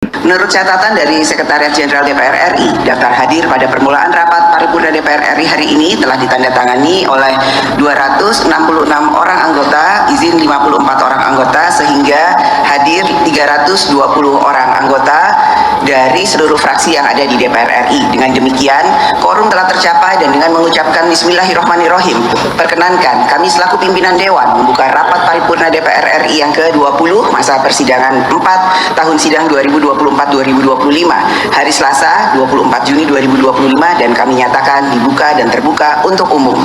Menurut catatan dari Sekretariat Jenderal DPR RI, daftar hadir pada permulaan rapat paripurna DPR RI hari ini telah ditandatangani oleh 266 orang anggota, izin 54 orang anggota, sehingga hadir 320 orang anggota dari seluruh fraksi yang ada di DPR RI. Dengan demikian, quorum telah tercapai, dan dengan mengucapkan Bismillahirrahmanirrahim, perkenankan kami selaku pimpinan Dewan membuka rapat paripurna DPR RI yang ke-20 masa persidangan 4 tahun sidang 2024-2025 hari Selasa 24 Juni 2025, dan kami nyatakan dibuka dan terbuka untuk umum.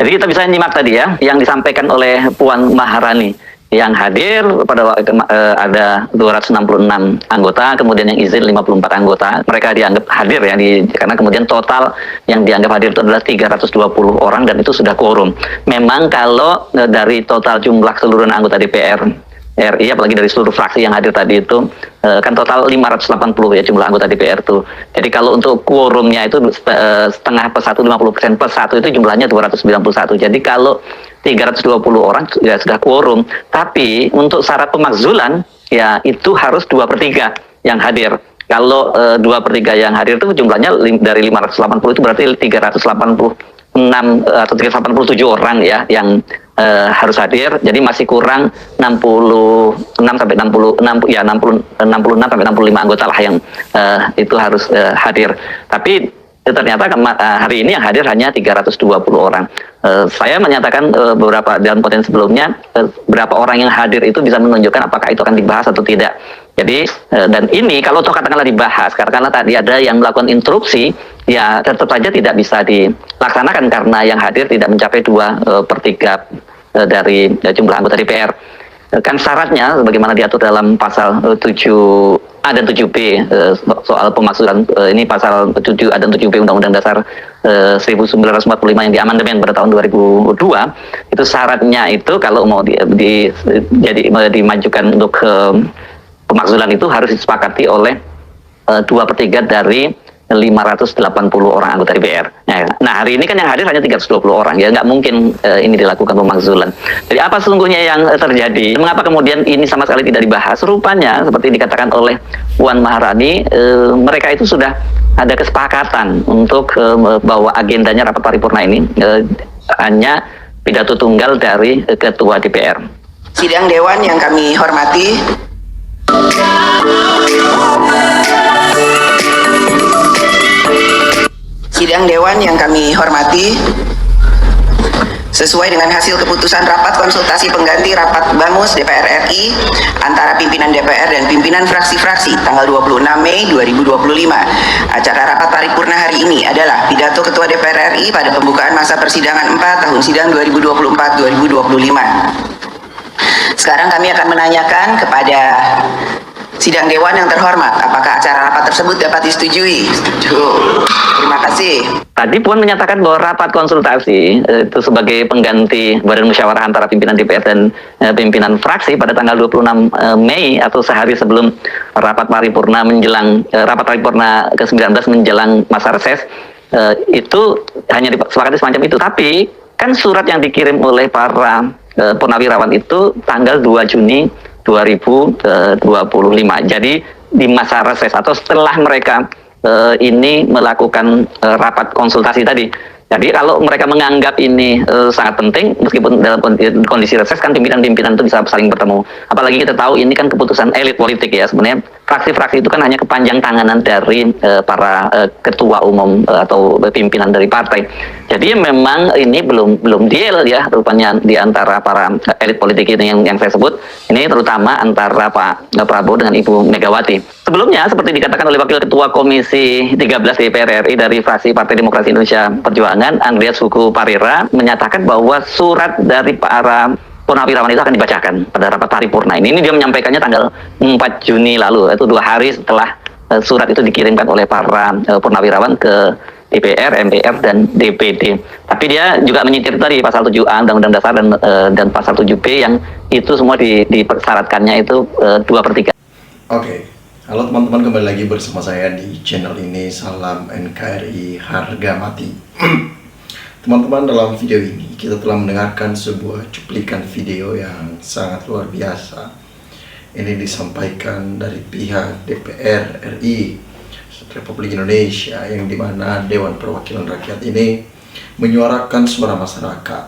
Jadi kita bisa nyimak tadi ya, yang disampaikan oleh Puan Maharani. Yang hadir pada waktu itu ada 266 anggota, kemudian yang izin 54 anggota. Mereka dianggap hadir ya, karena kemudian total yang dianggap hadir itu adalah 320 orang, dan itu sudah quorum. Memang kalau dari total jumlah keseluruhan anggota DPR RI, apalagi dari seluruh fraksi yang hadir tadi itu, kan total 580 ya jumlah anggota DPR itu. Jadi kalau untuk quorumnya itu setengah per 1, 50% per 1 itu jumlahnya 291. Jadi kalau 320 orang ya sudah quorum. Tapi untuk syarat pemakzulan ya itu harus 2/3 yang hadir. Kalau 2/3 yang hadir itu jumlahnya dari 580 itu berarti 386 atau 387 orang ya yang harus hadir. Jadi masih kurang 66 sampai 66 ya 66 sampai 65 anggota lah yang itu harus hadir. Tapi ternyata hari ini yang hadir hanya 320 orang. Saya menyatakan beberapa dalam potensi sebelumnya, berapa orang yang hadir itu bisa menunjukkan apakah itu akan dibahas atau tidak. Jadi dan ini kalau toh katakanlah dibahas, karena tadi ada yang melakukan interupsi, ya tetap saja tidak bisa dilaksanakan karena yang hadir tidak mencapai 2/3 dari jumlah anggota DPR. Kan syaratnya sebagaimana diatur dalam pasal 7A dan 7B soal pemakzulan, ini pasal 7A dan 7B Undang-Undang Dasar 1945 yang diamandemen pada tahun 2002, itu syaratnya itu kalau mau dimajukan untuk pemakzulan itu harus disepakati oleh 2/3 dari 580 orang anggota DPR. Nah hari ini kan yang hadir hanya 320 orang, ya nggak mungkin ini dilakukan pemakzulan. Jadi apa sesungguhnya yang terjadi? Mengapa kemudian ini sama sekali tidak dibahas? Rupanya seperti dikatakan oleh Puan Maharani, mereka itu sudah ada kesepakatan untuk bahwa agendanya rapat paripurna ini hanya pidato tunggal dari Ketua DPR. Sidang Dewan yang kami hormati, Sidang Dewan yang kami hormati, sesuai dengan hasil keputusan rapat konsultasi pengganti rapat BAMUS DPR RI antara pimpinan DPR dan pimpinan fraksi-fraksi tanggal 26 Mei 2025, acara rapat paripurna hari ini adalah pidato Ketua DPR RI pada pembukaan masa persidangan 4 tahun sidang 2024-2025. Sekarang kami akan menanyakan kepada Sidang Dewan yang terhormat, apakah acara rapat tersebut dapat disetujui? Setuju. Terima kasih. Tadi Puan menyatakan bahwa rapat konsultasi itu sebagai pengganti Badan Musyawarah antara pimpinan DPR dan pimpinan fraksi pada tanggal 26 Mei atau sehari sebelum rapat paripurna menjelang rapat paripurna ke-19 menjelang masa reses, itu hanya disepakati semacam itu. Tapi kan surat yang dikirim oleh para purnawirawan itu tanggal 2 Juni 2025. Jadi di masa reses atau setelah mereka ini melakukan rapat konsultasi tadi. Jadi kalau mereka menganggap ini sangat penting, meskipun dalam kondisi reses kan pimpinan-pimpinan itu bisa saling bertemu. Apalagi kita tahu ini kan keputusan elit politik ya. Sebenarnya fraksi-fraksi itu kan hanya kepanjang tanganan dari para ketua umum atau pimpinan dari partai. Jadi memang ini belum deal ya rupanya di antara para elit politik ini yang saya sebut. Ini terutama antara Pak Prabowo dengan Ibu Megawati. Sebelumnya seperti dikatakan oleh Wakil Ketua Komisi 13 DPR RI dari fraksi Partai Demokrasi Indonesia Perjuangan, Andreas Hugo Parera, menyatakan bahwa surat dari para purnawirawan itu akan dibacakan pada rapat paripurna ini. Ini dia menyampaikannya tanggal 4 Juni lalu, itu 2 hari setelah surat itu dikirimkan oleh para purnawirawan ke DPR, MPR, dan DPD. Tapi dia juga menyitir tadi pasal 7A Undang-Undang Dasar dan pasal 7B yang itu semua dipersyaratkannya itu 2/3. Oke. Halo teman-teman, kembali lagi bersama saya di channel ini. Salam NKRI harga mati. Teman-teman, dalam video ini kita telah mendengarkan sebuah cuplikan video yang sangat luar biasa, ini disampaikan dari pihak DPR RI Republik Indonesia, yang dimana Dewan Perwakilan Rakyat ini menyuarakan suara masyarakat.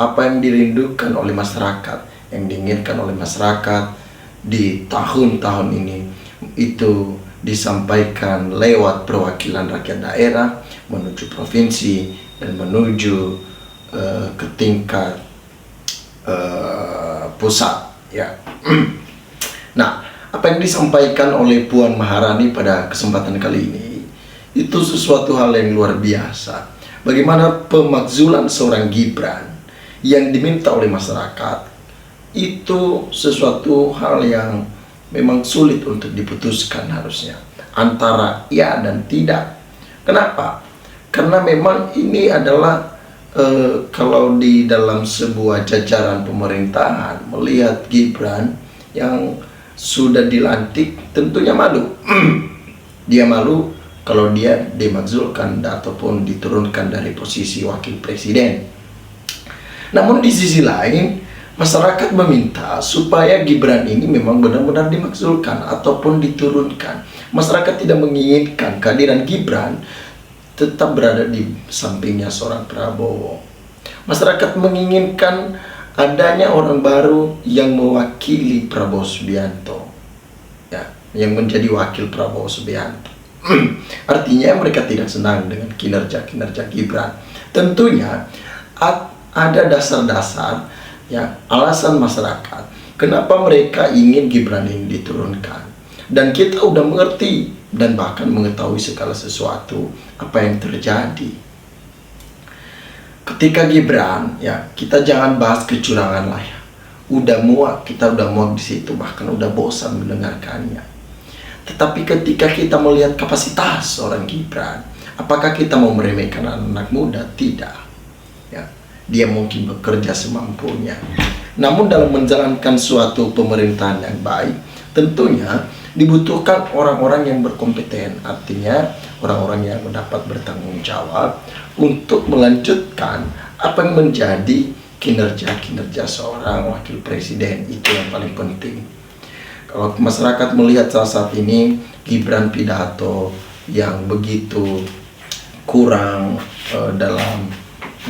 Apa yang dirindukan oleh masyarakat, yang diinginkan oleh masyarakat di tahun-tahun ini, itu disampaikan lewat perwakilan rakyat daerah menuju provinsi dan menuju ke tingkat pusat, ya. Nah, apa yang disampaikan oleh Puan Maharani pada kesempatan kali ini itu sesuatu hal yang luar biasa. Bagaimana pemakzulan seorang Gibran yang diminta oleh masyarakat itu sesuatu hal yang memang sulit untuk diputuskan harusnya antara ya dan tidak. Kenapa? Karena memang ini adalah kalau di dalam sebuah jajaran pemerintahan melihat Gibran yang sudah dilantik, tentunya malu. Dia malu kalau dia dimakzulkan ataupun diturunkan dari posisi wakil presiden. Namun di sisi lain, masyarakat meminta supaya Gibran ini memang benar-benar dimakzulkan ataupun diturunkan. Masyarakat tidak menginginkan kehadiran Gibran tetap berada di sampingnya seorang Prabowo. Masyarakat menginginkan adanya orang baru yang mewakili Prabowo Subianto, ya, yang menjadi wakil Prabowo Subianto. Artinya mereka tidak senang dengan kinerja Gibran. Tentunya ada dasar-dasar, ya, alasan masyarakat kenapa mereka ingin Gibran ini diturunkan. Dan kita udah mengerti dan bahkan mengetahui segala sesuatu apa yang terjadi. Ketika Gibran, ya, kita jangan bahas kecurangan lah, ya. Kita udah muak di situ, bahkan udah bosan mendengarkannya. Tetapi ketika kita melihat kapasitas seorang Gibran, apakah kita mau meremehkan anak muda? Tidak. Ya, dia mungkin bekerja semampunya. Namun dalam menjalankan suatu pemerintahan yang baik, tentunya dibutuhkan orang-orang yang berkompeten, artinya orang-orang yang mendapat bertanggung jawab untuk melanjutkan apa yang menjadi kinerja seorang wakil presiden. Itu yang paling penting. Kalau masyarakat melihat saat ini Gibran pidato yang begitu kurang dalam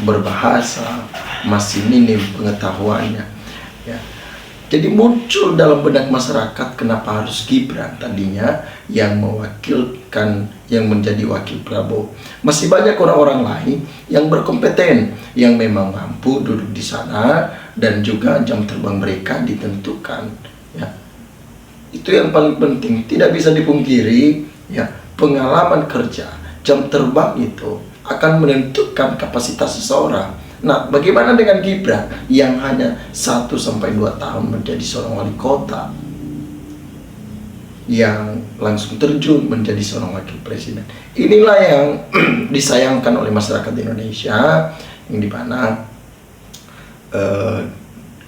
berbahasa, masih minim pengetahuannya, ya. Jadi muncul dalam benak masyarakat kenapa harus Gibran tadinya yang mewakilkan, yang menjadi wakil Prabowo. Masih banyak orang-orang lain yang berkompeten, yang memang mampu duduk di sana dan juga jam terbang mereka ditentukan, ya. Itu yang paling penting, tidak bisa dipungkiri, ya, pengalaman kerja, jam terbang itu akan menentukan kapasitas seseorang. Nah, bagaimana dengan Gibran yang hanya 1-2 tahun menjadi seorang wali kota, yang langsung terjun menjadi seorang wakil presiden? Inilah yang disayangkan oleh masyarakat Indonesia, yang dimana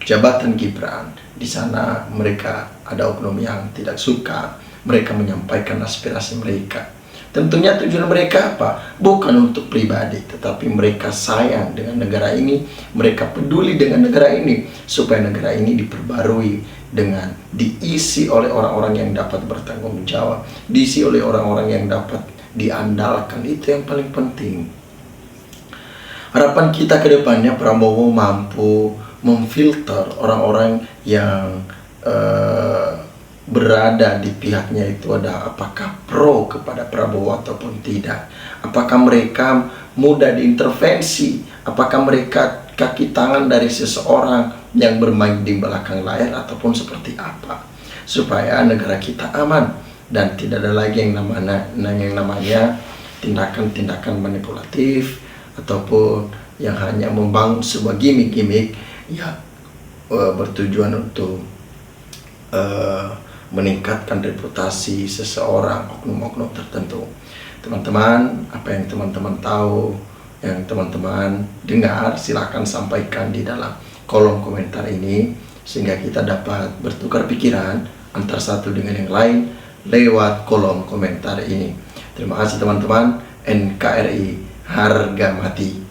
jabatan Gibran di sana mereka ada oknum yang tidak suka, mereka menyampaikan aspirasi mereka. Tentunya tujuan mereka apa? Bukan untuk pribadi, tetapi mereka sayang dengan negara ini, mereka peduli dengan negara ini, supaya negara ini diperbarui dengan diisi oleh orang-orang yang dapat bertanggung jawab, diisi oleh orang-orang yang dapat diandalkan. Itu yang paling penting. Harapan kita ke depannya Prabowo mampu memfilter orang-orang yang berada di pihaknya itu ada apakah pro kepada Prabowo ataupun tidak, apakah mereka mudah diintervensi, apakah mereka kaki tangan dari seseorang yang bermain di belakang layar ataupun seperti apa, supaya negara kita aman dan tidak ada lagi yang namanya tindakan-tindakan manipulatif ataupun yang hanya membangun sebuah gimmick-gimmick, ya, bertujuan untuk meningkatkan reputasi seseorang, oknum-oknum tertentu. Teman-teman, apa yang teman-teman tahu, yang teman-teman dengar, silakan sampaikan di dalam kolom komentar ini, sehingga kita dapat bertukar pikiran antara satu dengan yang lain lewat kolom komentar ini. Terima kasih teman-teman. NKRI harga mati.